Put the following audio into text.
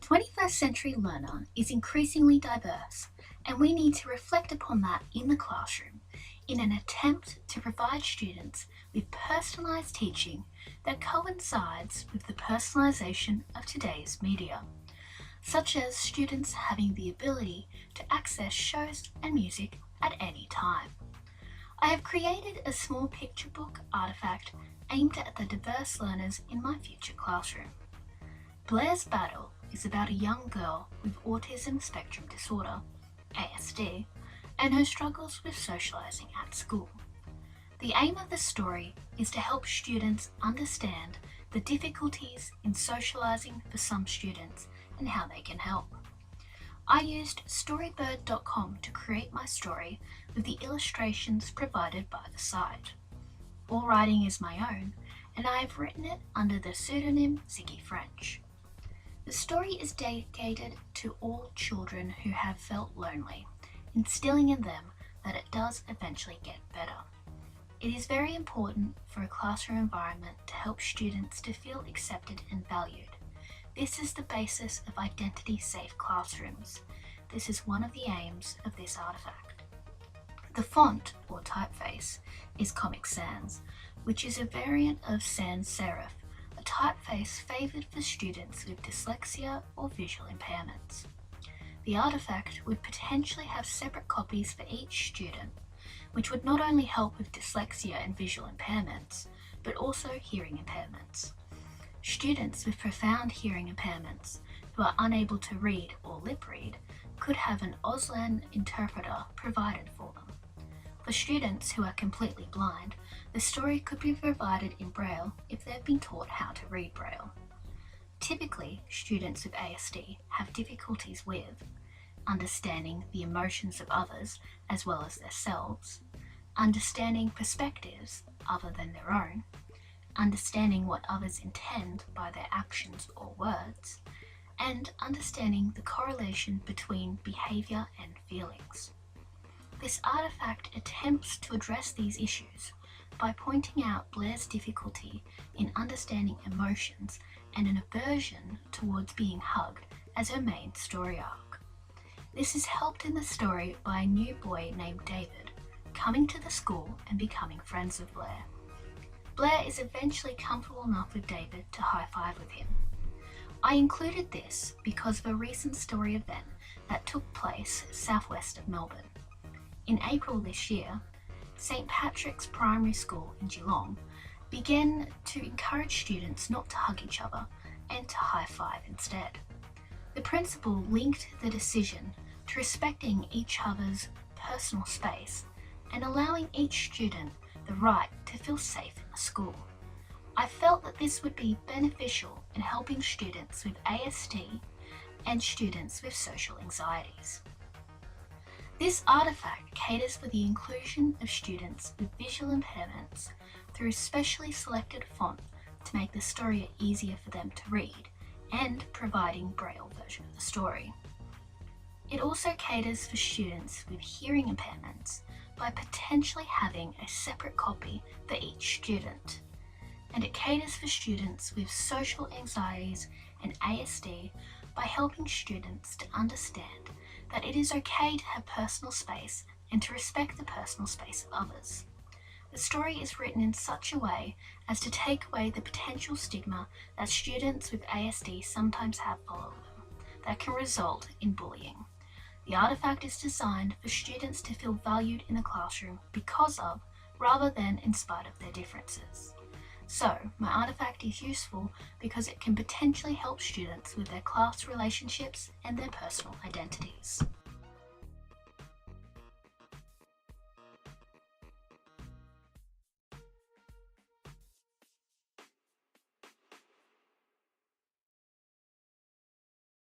21st century learner is increasingly diverse, and we need to reflect upon that in the classroom in an attempt to provide students with personalised teaching that coincides with the personalisation of today's media, such as students having the ability to access shows and music at any time. I have created a small picture book artefact aimed at the diverse learners in my future classroom. Blair's Battle is about a young girl with autism spectrum disorder, ASD, and her struggles with socializing at school. The aim of the story is to help students understand the difficulties in socializing for some students and how they can help. I used storybird.com to create my story with the illustrations provided by the site. All writing is my own, and I have written it under the pseudonym Ziggy French. The story is dedicated to all children who have felt lonely, instilling in them that it does eventually get better. It is very important for a classroom environment to help students to feel accepted and valued. This is the basis of identity-safe classrooms. This is one of the aims of this artifact. The font, or typeface, is Comic Sans, which is a variant of sans serif, a typeface favoured for students with dyslexia or visual impairments. The artifact would potentially have separate copies for each student, which would not only help with dyslexia and visual impairments, but also hearing impairments. Students with profound hearing impairments who are unable to read or lip read could have an Auslan interpreter provided for them. For students who are completely blind, the story could be provided in Braille if they've been taught how to read Braille. Typically, students with ASD have difficulties with understanding the emotions of others as well as themselves, understanding perspectives other than their own, understanding what others intend by their actions or words, and understanding the correlation between behaviour and feelings. This artifact attempts to address these issues by pointing out Blair's difficulty in understanding emotions and an aversion towards being hugged as her main story arc. This is helped in the story by a new boy named David coming to the school and becoming friends with Blair. Blair is eventually comfortable enough with David to high-five with him. I included this because of a recent story event that took place southwest of Melbourne. In April this year, St Patrick's Primary School in Geelong began to encourage students not to hug each other and to high-five instead. The principal linked the decision to respecting each other's personal space and allowing each student the right to feel safe in the school. I felt that this would be beneficial in helping students with ASD and students with social anxieties. This artifact caters for the inclusion of students with visual impairments through specially selected font to make the story easier for them to read and providing Braille version of the story. It also caters for students with hearing impairments by potentially having a separate copy for each student. And it caters for students with social anxieties and ASD by helping students to understand that it is okay to have personal space and to respect the personal space of others. The story is written in such a way as to take away the potential stigma that students with ASD sometimes have follow them, that can result in bullying. The artifact is designed for students to feel valued in the classroom because of, rather than in spite of their differences. So, my artifact is useful because it can potentially help students with their class relationships and their personal identities.